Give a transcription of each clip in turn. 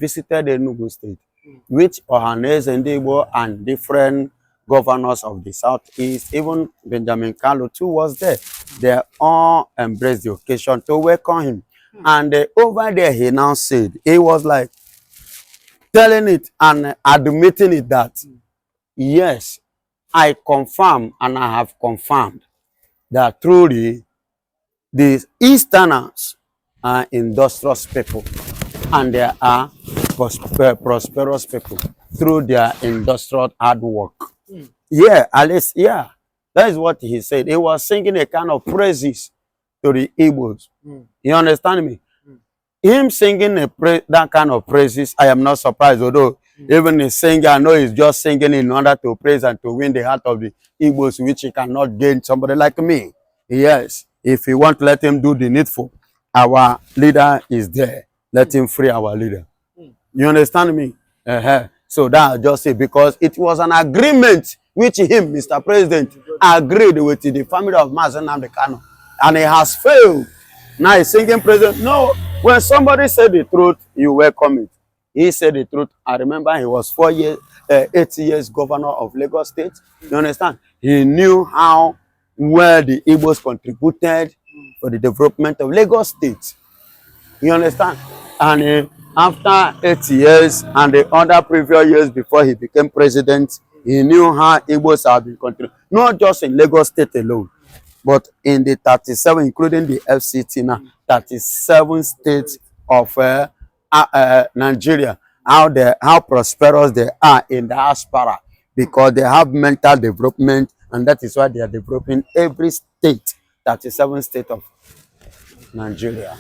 visited Enugu State, which Ohanes and Igbo and different governors of the Southeast, even Benjamin Kalu too was there. They all embraced the occasion to welcome him. And over there, he now said, he was like telling it and admitting it that, yes, I confirm and I have confirmed that truly the Easterners are industrious people and they are prosperous people through their industrial hard work. Yeah, at least, yeah. That is what he said. He was singing a kind of praises to the Igbos. You understand me? Him singing that kind of praises, I am not surprised, although even the singer, I know he's just singing in order to praise and to win the heart of the Igbos, which he cannot gain somebody like me. Yes, if you want to let him do the needful, our leader is there. Let him free our leader. You understand me? So that just it, because it was an agreement which him, Mr. President, agreed with the family of Mazen Nnamdi Kanu, and he has failed. Now he's singing president. No, when somebody said the truth, you welcome it. He said the truth. I remember he was 8 years governor of Lagos State. You understand? He knew how well the Igbos contributed for the development of Lagos State. You understand? And after 8 years and the other previous years before he became president, he knew how Igbos have been contributing, not just in Lagos State alone, but in the 37, including the FCT now, 37 states of Nigeria, how prosperous they are in the diaspora, because they have mental development, and that is why they are developing every state, 37 states of Nigeria.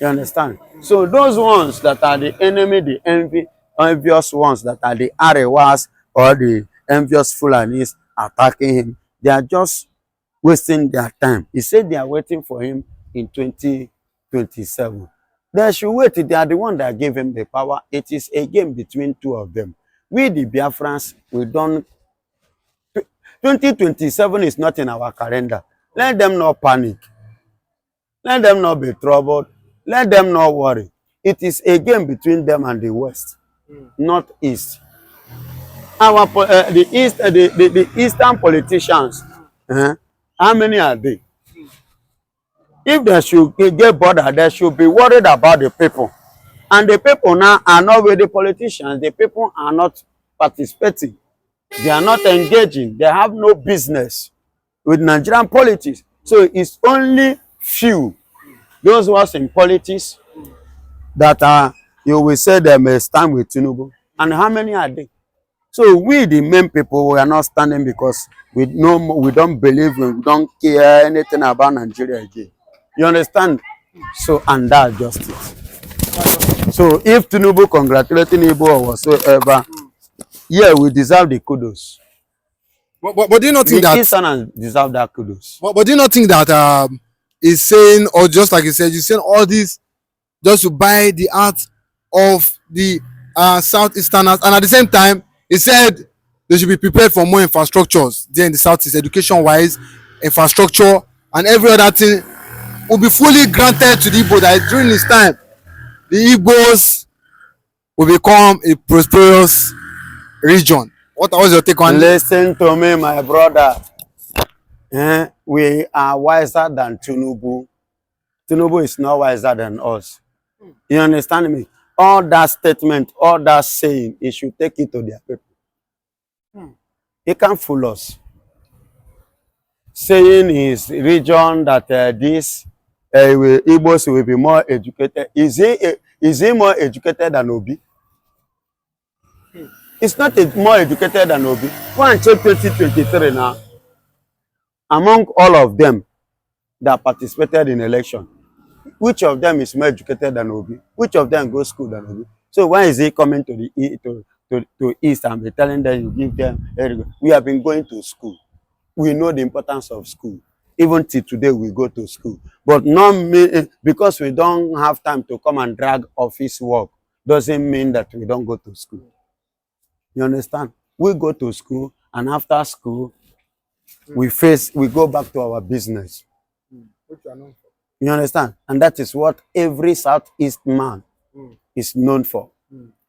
You understand? So those ones that are the enemy, the envious ones that are the Arewas or the envious Fulanis attacking him, they are just wasting their time. He said they are waiting for him in 2027. They should wait. They are the one that gave him the power. It is a game between two of them. We, the Biafrans, we don't. 2027 is not in our calendar. Let them not panic. Let them not be troubled. Let them not worry. It is a game between them and the West, not East. The Eastern politicians, how many are they? If they should get bothered, they should be worried about the people. And the people now are not with the politicians. The people are not participating. They are not engaging. They have no business with Nigerian politics. So it's only few, those who are in politics, that are, you will say they may stand with Tinubu. And how many are they? So we, the main people, we are not standing because we don't believe, we don't care anything about Nigeria again. You understand? So, and that's just it. So if Tinubu congratulating Igbo or whatsoever, yeah, we deserve the kudos. But do you not think that Easterners deserve that kudos? But do you not think that he's saying, or just like he said, he's saying all this just to buy the heart of the Southeasterners, and at the same time, he said they should be prepared for more infrastructures there in the Southeast, education-wise, infrastructure, and every other thing will be fully granted to the Igbo, that during his time, the Igbos will become a prosperous region. What was your take on it? Listen to me, my brother. We are wiser than Tinubu. Tinubu is not wiser than us. You understand me? All that statement, all that saying, he should take it to their people. He can't fool us. Saying his region that Igbos will be more educated. Is he more educated than Obi? It's not more educated than Obi. Go and check 2023 now. Among all of them that participated in election, which of them is more educated than Obi? Which of them goes school than Obi? So why is he coming to the East and be telling them you give them? We have been going to school. We know the importance of school. Even till today, we go to school. But not because we don't have time to come and drag office work, doesn't mean that we don't go to school. You understand? We go to school, and after school, we go back to our business. You understand? And that is what every Southeast man is known for.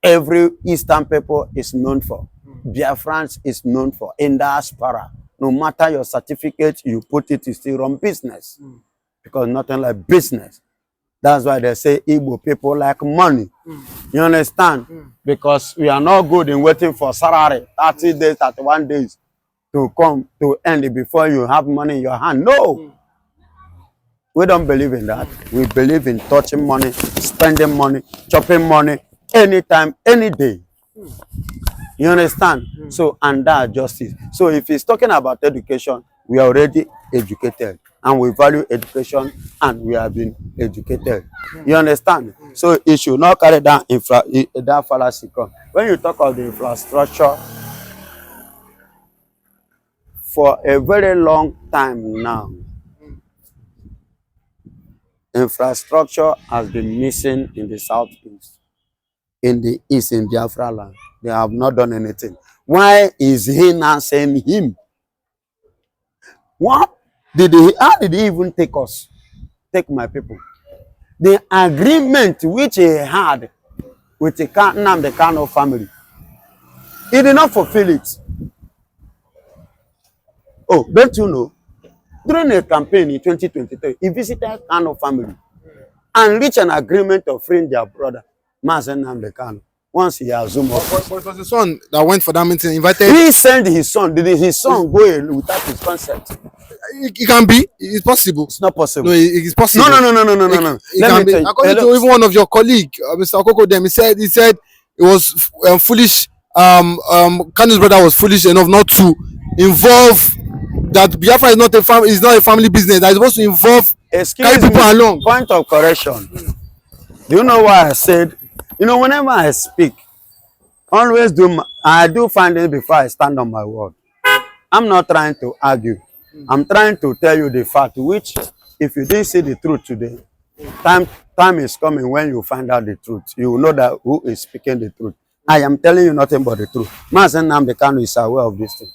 Every Eastern people is known for. Biafrans is known for. In diaspora, no matter your certificate, you put it, you still run business. Because nothing like business. That's why they say Igbo people like money. You understand? Because we are not good in waiting for salary, 30 days, 31 days to come to end before you have money in your hand. No! We don't believe in that. We believe in touching money, spending money, chopping money, anytime, any day. You understand? So, and that justice. So, if he's talking about education, we are already educated. And we value education and we have been educated. You understand? So, it should not carry down that fallacy. When you talk of the infrastructure, for a very long time now, infrastructure has been missing in the southeast, in the east, in Biafra land. They have not done anything. Why is he now saying him? What did he, how did he even take us? Take my people. The agreement which he had with the Kano family, he did not fulfill it. Oh, don't you know? During a campaign in 2023, he visited Kano family and reached an agreement of freeing their brother, Mazen Namdekano. Once he assumed office. But it was the son that went for that meeting, invited. He sent his son. Did his son go without his consent? It can be. It's possible. It's not possible. No, it's possible. No. It can be. According to even one of your colleague, Mr. Okoko, them, he said it was foolish. Kanu's brother was foolish enough not to involve that Biafra is not a family. Is not a family business. That is supposed to involve carry people along. Point of correction. Do you know why I said? You know, whenever I speak, always I do find it before I stand on my word. I'm not trying to argue. I'm trying to tell you the fact, which, if you didn't see the truth today, time is coming when you find out the truth. You will know that who is speaking the truth. I am telling you nothing but the truth. Mazen Namdekano is aware of this thing.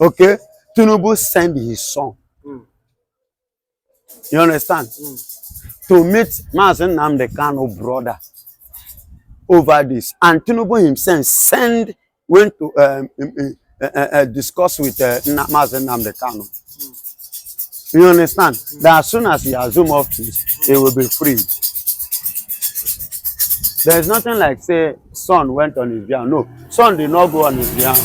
Okay? Tinubu sent his son. You understand? To meet Mazen Namdekano brother over this. And Tinubu himself went to discuss with Mazen Namdekano. You understand? That as soon as he assumes office, he will be freed. There is nothing like, say, son went on his behalf. No, son did not go on his behalf.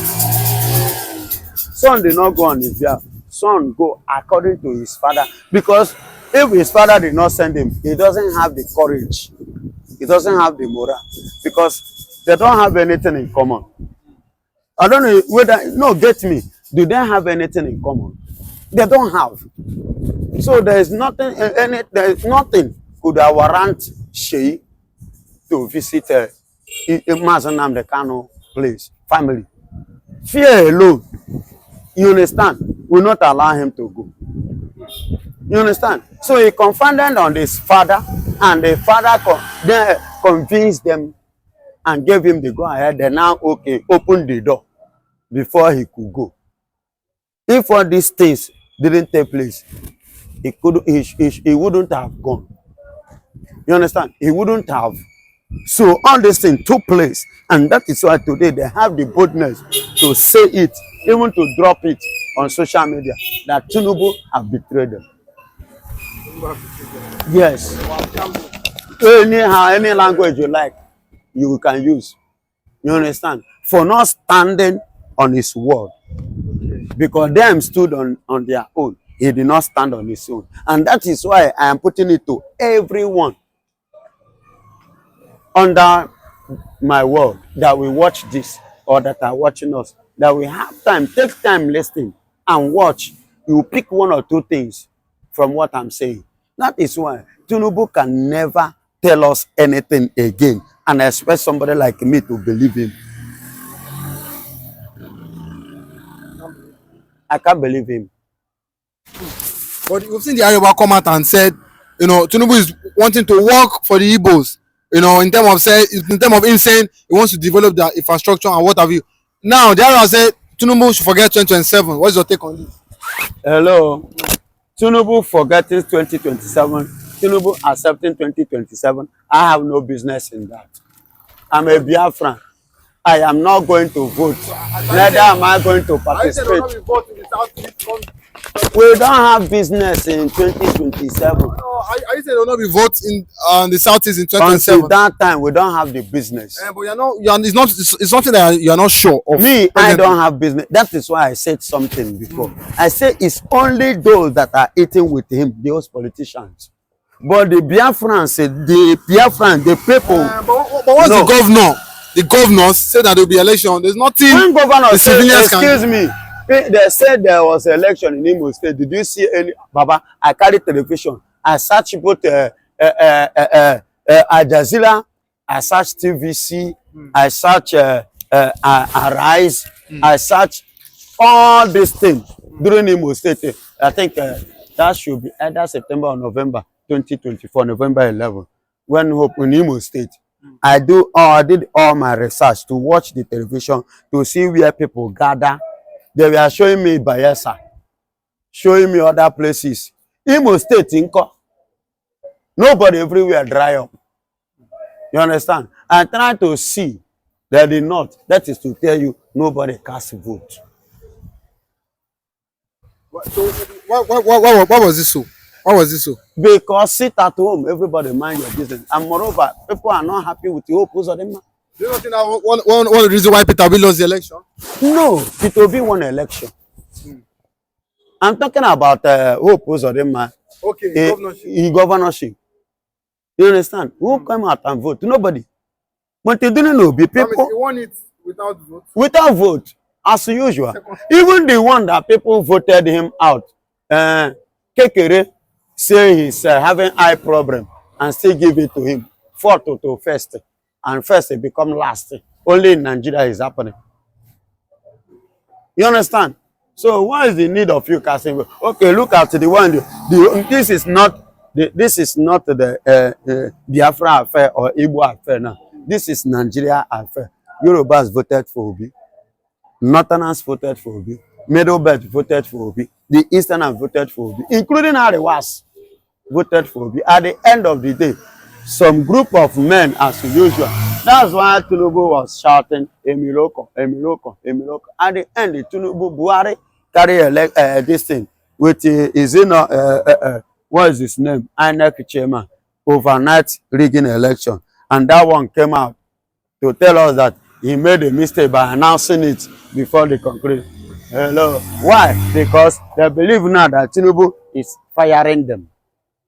Son did not go on his behalf. Son go according to his father. Because if his father did not send him, he doesn't have the courage. He doesn't have the moral. Because they don't have anything in common. I don't know whether, no, get me. Do they have anything in common? They don't have. So there is nothing, could warrant Shei to visit Mazen Namdekano place, family. Fear alone, you understand, will not allow him to go. You understand? So he confided on his father, and the father then convinced them and gave him the go ahead. They now opened the door before he could go. If all these things didn't take place, he wouldn't have gone. You understand? He wouldn't have. So all these things took place, and that is why today they have the boldness to say it, even to drop it on social media, that Tinubu have betrayed them. Yes. Anyhow, any language you like, you can use. You understand? For not standing on his word. Because them stood on their own. He did not stand on his own. And that is why I am putting it to everyone under my word that we watch this, or that are watching us, that we have time, take time listening and watch. You pick one or two things from what I'm saying. That is why Tinubu can never tell us anything again, and I expect somebody like me to believe him. I can't believe him. But you've seen the Arewa come out and said, you know, Tinubu is wanting to work for the Igbos. You know, in terms of him saying he wants to develop the infrastructure and what have you. Now, the Arewa said Tinubu should forget 2027. What's your take on this? Hello. Tinubu forgetting 2027 Tinubu accepting 2027, I have no business in that. I'm a Biafran. I am not going to vote. Neither am I going to participate. We don't have business in 2027. No, I said will not be vote in the southeast in 2027. Until that time, we don't have the business. But you're not. It's something that you're not sure of. Me, I don't have business. That is why I said something before. I say it's only those that are eating with him, those politicians. But the Biafrans, the people. But what's the governor? The governors say that there will be election. There's nothing. When governor said, excuse me, they said there was an election in Imo State. Did you see any? Baba, I carry television. I search both Al Jazeera. I search TVC. I search Arise. I search all these things during Imo State. I think that should be either September or November 2024, November 11, when Hope in Imo State. I did all my research to watch the television to see where people gather. They were showing me Bayelsa, showing me other places. Imo State, Inco. Nobody everywhere dry up. You understand? I try to see that the north. That is to tell you nobody cast a vote. So what was this so? Why was this so? Because sit at home, everybody mind your business. And moreover, people are not happy with the Hope of them. Do you not think that one reason why Peter Obi lost the election? No, Peter Obi won an election. I'm talking about Hope Uzodinma. Okay, governorship. You understand? Who come out and vote? Nobody. But you didn't know, people. He won it without vote. Without vote, as usual. Even the one that people voted him out, Kekere, say he's having eye problem and still give it to him. Fourth to first. And first it become last. Only in Nigeria is happening. You understand? So what is the need of you casting? Okay, look at the one. This is not the Biafra affair or Igbo affair now. This is Nigeria affair. Yorubas voted for Obi. Northerners voted for Obi. Middle Belt voted for Obi. The Easterners voted for Obi, including Arewas voted for Obi. At the end of the day, some group of men, as usual. That's why Tinubu was shouting, Emiloko, Emiloko, Emiloko. At the end, the Tinubu Buhari carry this thing, which is in what is his name? INEC chairman, overnight rigging election. And that one came out to tell us that he made a mistake by announcing it before the conclusion. Hello. Why? Because they believe now that Tinubu is firing them.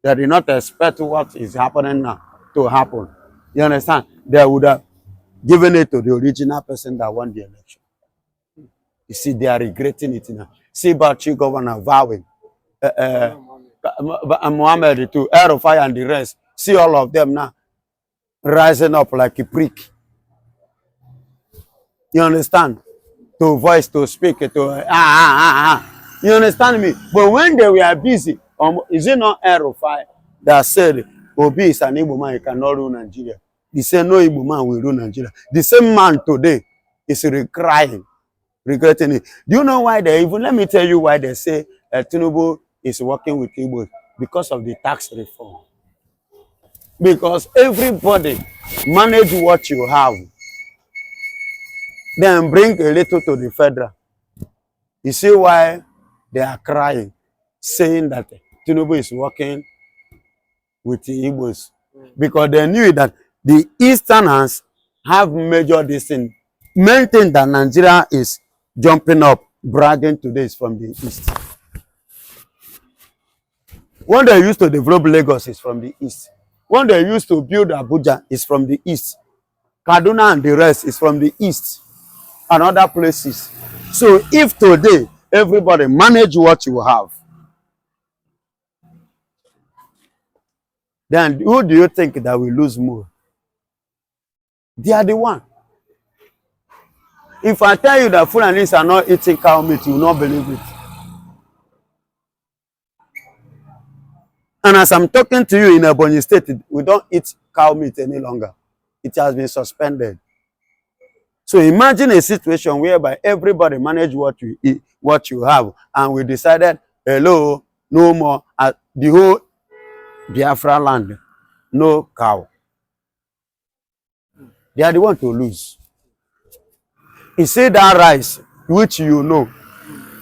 They did not expect what is happening now to happen. You understand? They would have given it to the original person that won the election. You see, they are regretting it now. See Bachi governor vowing. Mohammed to Aerofire and the rest. See all of them now rising up like a prick. You understand? To voice, to speak, to You understand me? But when they were busy, is it not Aerofire that said Obi is an Igbo man, he cannot rule Nigeria? They say no Igbo man will rule Nigeria. The same man today is crying, regretting it. Do you know why they even, let me tell you why they say Tinubu is working with Igbos? Because of the tax reform. Because everybody manage what you have, then bring a little to the federal. You see why they are crying, saying that Tinubu is working with the Igbos? Because they knew that the Easterners have major this thing. Main thing that Nigeria is jumping up, bragging today is from the East. When they used to develop Lagos is from the East. When they used to build Abuja is from the East. Kaduna and the rest is from the East and other places. So if today everybody manage what you have, then who do you think that will lose more? They are the one. If I tell you that Fulanis are not eating cow meat, you will not believe it. And as I'm talking to you in Ebonyi State, we don't eat cow meat any longer. It has been suspended. So imagine a situation whereby everybody manage what you eat, what you have, and we decided, hello, no more. The whole Biafra land, no cow. They are the one to lose. You see that rice, which you know,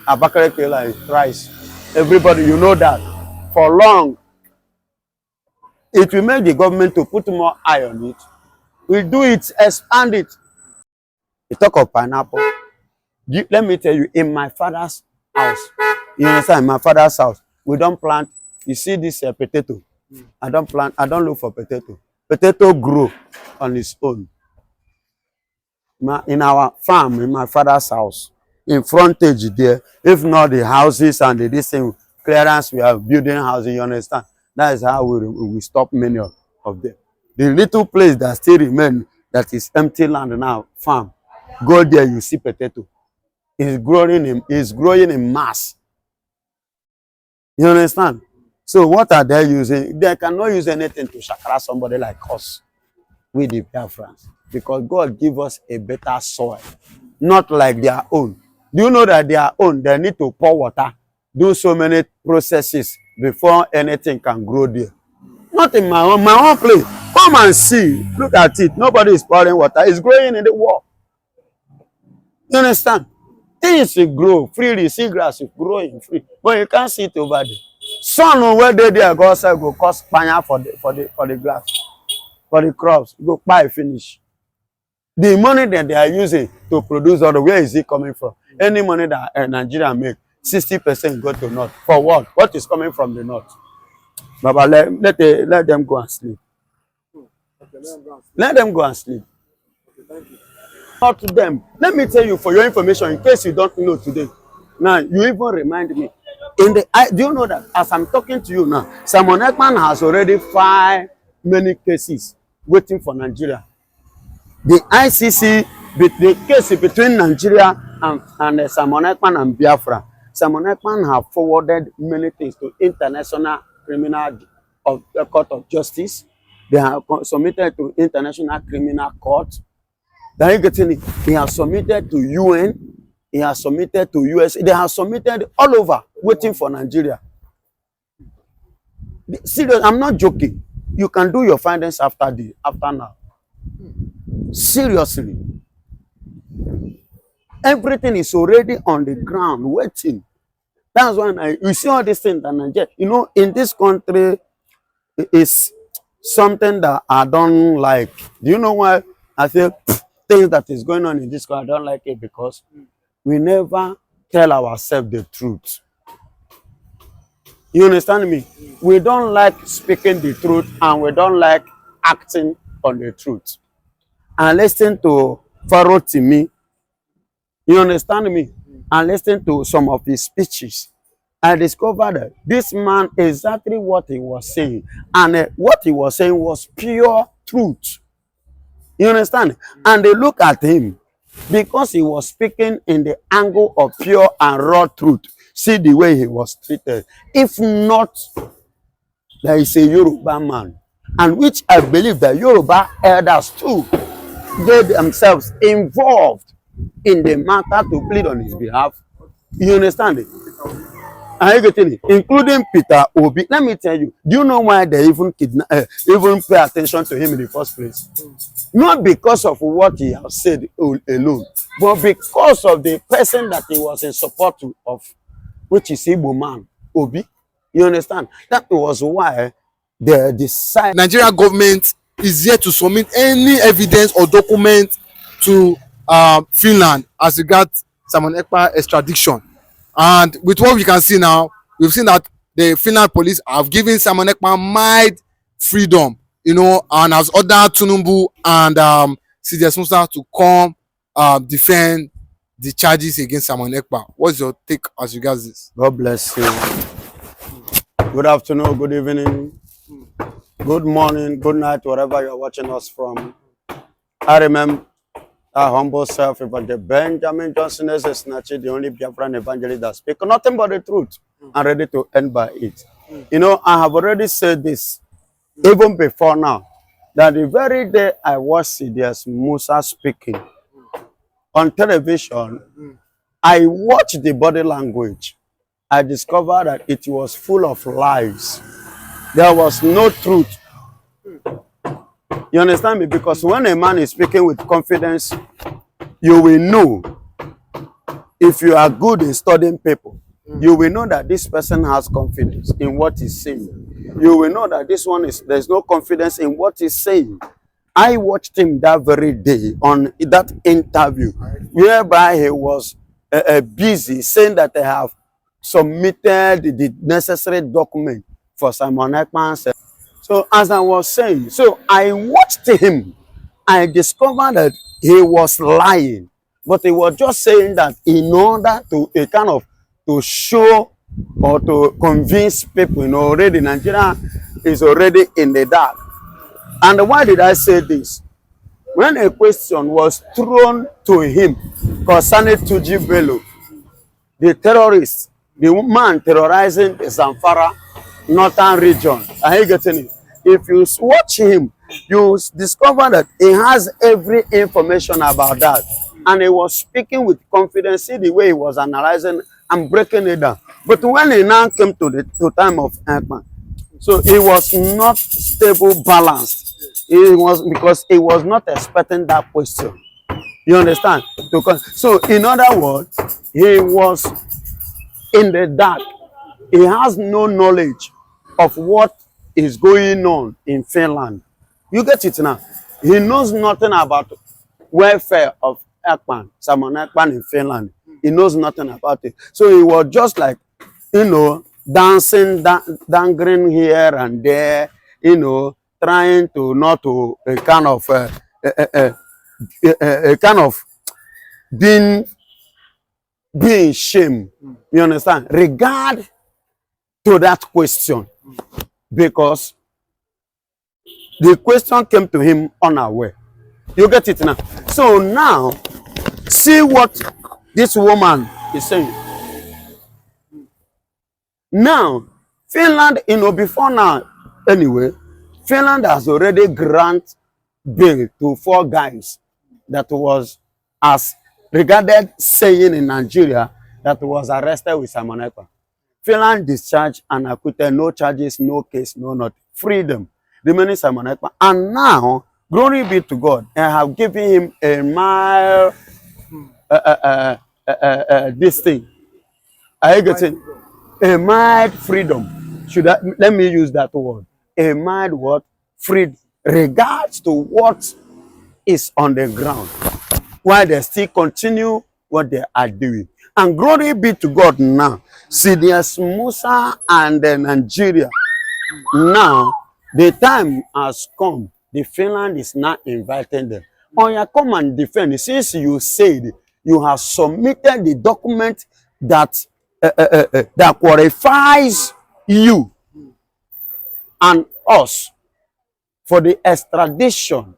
Abakaleke rice. Everybody, you know that. For long, it will make the government to put more eye on it. We do it, expand it. You talk of pineapple. Let me tell you, in my father's house, you understand, in my father's house, we don't plant. You see this potato. I don't plant, I don't look for potato. Potato grow on its own. In our farm, in my father's house, in frontage there, if not the houses and the this thing, clearance, we are building houses, you understand? That is how we stop many of them. The little place that still remain, that is empty land now, farm, go there, you see potato. It's growing in mass. You understand? So what are they using? They cannot use anything to shakara somebody like us, with the Biafrans, because God give us a better soil, not like their own. Do you know that their own, they need to pour water, do so many processes before anything can grow there? Not in my own place. Come and see. Look at it. Nobody is pouring water. It's growing in the wall. You understand? Things will grow freely. See grass is growing free, but you can't see it over there. Sun where they there go outside go cost panya for the grass, for the crops. Go buy finish. The money that they are using to produce all the, where is it coming from? Any money that Nigeria make, 60% go to north. For what? What is coming from the north? Baba, let them go and sleep. Okay, Let them go and sleep. Okay, thank you. Not to them. Let me tell you for your information, in case you don't know today. Now, you even remind me. Do you know that as I'm talking to you now, Simon Ekpa has already filed many cases waiting for Nigeria. The ICC, the case between Nigeria and Simon Ekpa and Biafra, Simon Ekpa have forwarded many things to International Criminal Court of Justice. They have submitted to International Criminal Court. Are you getting it? He has submitted to UN. He has submitted to US. They have submitted all over, waiting for Nigeria. Serious, I'm not joking. You can do your findings after now. Seriously. Everything is already on the ground, waiting. That's why you see all these things that Nigeria, you know, in this country, is something that I don't like. Do you know why I say things that is going on in this country, I don't like it? Because we never tell ourselves the truth. You understand me? We don't like speaking the truth, and we don't like acting on the truth. And listen to Pharaoh Timi. You understand me? And listen to some of his speeches. I discovered that this man, exactly what he was saying, and what he was saying was pure truth. You understand? And they look at him because he was speaking in the angle of pure and raw truth. See the way he was treated. If not, there is a Yoruba man, and which I believe the Yoruba elders too, they themselves involved in the matter to plead on his behalf. You understand it? Are you getting it? Including Peter Obi. Let me tell you, do you know why they even even pay attention to him in the first place? Not because of what he has said alone, but because of the person that he was in support of, which is Igbo man, Obi. You understand? That was why they decided. Nigeria government is yet to submit any evidence or document to Finland as regards Simon Ekpa extradition. And with what we can see now, we've seen that the Finland police have given Simon Ekpa mild freedom, you know, and has ordered Tinubu and CDS Musa to come defend the charges against Simon Ekpa. What's your take as regards this? God bless you. Good afternoon, good evening, good morning, good night, wherever you're watching us from. I remember our humble self, Evangelist Benjamin Johnson, as a snatcher, the only Biafran evangelist that speaks nothing but the truth and ready to end by it. You know, I have already said this even before now, that the very day I watched CDS Musa speaking on television, I watched the body language. I discovered that it was full of lies. There was no truth. You understand me? Because when a man is speaking with confidence, you will know if you are good in studying people. You will know that this person has confidence in what he's saying. You will know that this one there's no confidence in what he's saying. I watched him that very day on that interview, whereby he was busy saying that they have submitted the necessary document for Simon Ekpa. So as I was saying, so I watched him. I discovered that he was lying, but he was just saying that in order to a kind of to show or to convince people, you know, already Nigeria is already in the dark. And why did I say this? When a question was thrown to him concerning Tuji Bello, the terrorist, the man terrorizing the Zamfara northern region. Are you getting it? If you watch him, you discover that he has every information about that. And he was speaking with confidence. See the way he was analyzing and breaking it down. But when he now came to the time of Ekpa, so he was not stable, balanced. It was because he was not expecting that question. You understand? So in other words, he was in the dark. He has no knowledge of what is going on in Finland. You get it now? He knows nothing about welfare of Ekpa, Simon Ekpa in Finland. He knows nothing about it. So he was just like, you know, dancing, dangling here and there, you know, trying to not to a kind of being shame. You understand? Regard to that question, because the question came to him unaware. You get it now? So now, see what this woman is saying. Now, Finland, you know, before now, anyway, Finland has already granted bail to 4 guys that was as regarded saying in Nigeria that was arrested with Simon Ekpa. Finland discharged and acquitted, no charges, no case, no nothing. Freedom, remaining Simon Ekpa. And now, glory be to God, I have given him a mild, this thing. Are you getting? A mild freedom. Let me use that word. A mild what? Freedom. Regards to what is on the ground, while they still continue what they are doing. And glory be to God now. Sidious Musa and Nigeria. Now, the time has come. The Finland is now inviting them. On your come and defend. Since you said you have submitted the document that that qualifies you and us for the extradition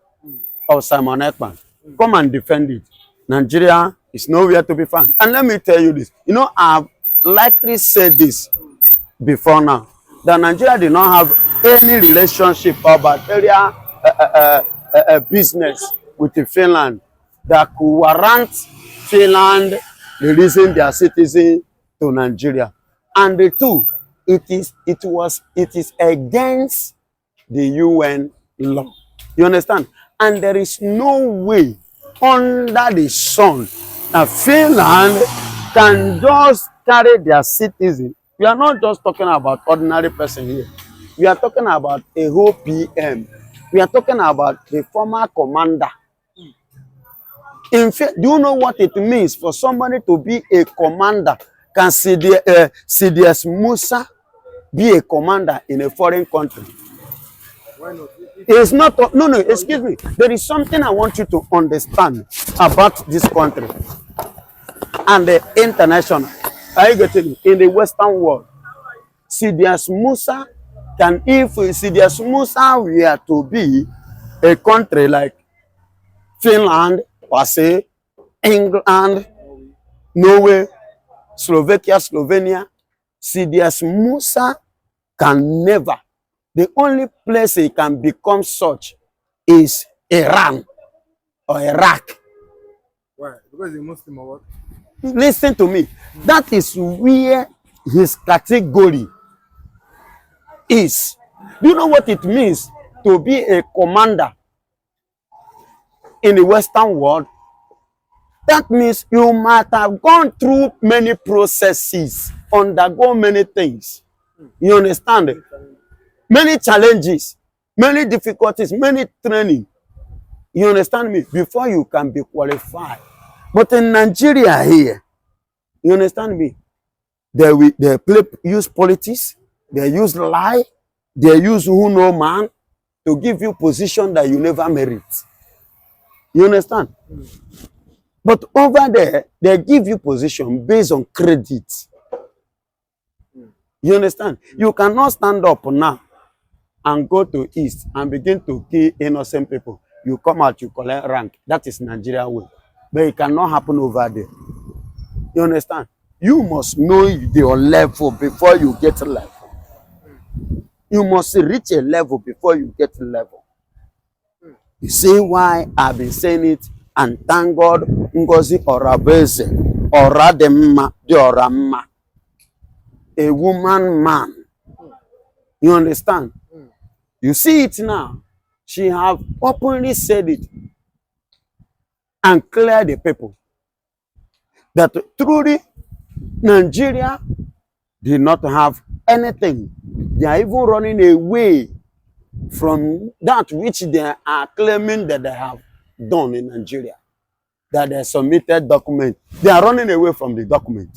of Simon Ekpa. Come and defend it. Nigeria is nowhere to be found. And let me tell you this. You know, I've likely said this before now, that Nigeria did not have any relationship or bacteria business with Finland that could warrant Finland releasing their citizens to Nigeria. And the two, it is against the UN law. You understand? And there is no way under the sun that Finland can just carry their citizens. We are not just talking about ordinary person here. We are talking about a whole PM. We are talking about the former commander. In fact, do you know what it means for somebody to be a commander? Can Sidious Musa be a commander in a foreign country? Why not? It's not, no, excuse me. There is something I want you to understand about this country and the international. Are you getting it? In the Western world, Sidious Musa can, if Sidious Musa were to be a country like Finland, per se, England, Norway, Slovakia, Slovenia, Sidious Musa can never. The only place he can become such is Iran or Iraq. Why? Because he's a Muslim or what? Listen to me. That is where his category is. Do you know what it means to be a commander in the Western world? That means you might have gone through many processes, undergo many things. You understand it? Many challenges, many difficulties, many training. You understand me? Before you can be qualified. But in Nigeria here, you understand me? They use politics, they use lie, they use who know man to give you position that you never merit. You understand? But over there, they give you position based on credit. You understand? You cannot stand up now and go to East and begin to kill innocent people. You come out, you collect rank. That is Nigeria way. But it cannot happen over there. You understand? You must know your level before you get a level. You must reach a level before you get a level. You see why I've been saying it, and thank God, Ngozi Orabeze, Orademma, Diorama, a woman man. You understand? You see it now. She have openly said it and cleared the people that truly Nigeria did not have anything. They are even running away from that which they are claiming that they have done in Nigeria, that they submitted document. They are running away from the document.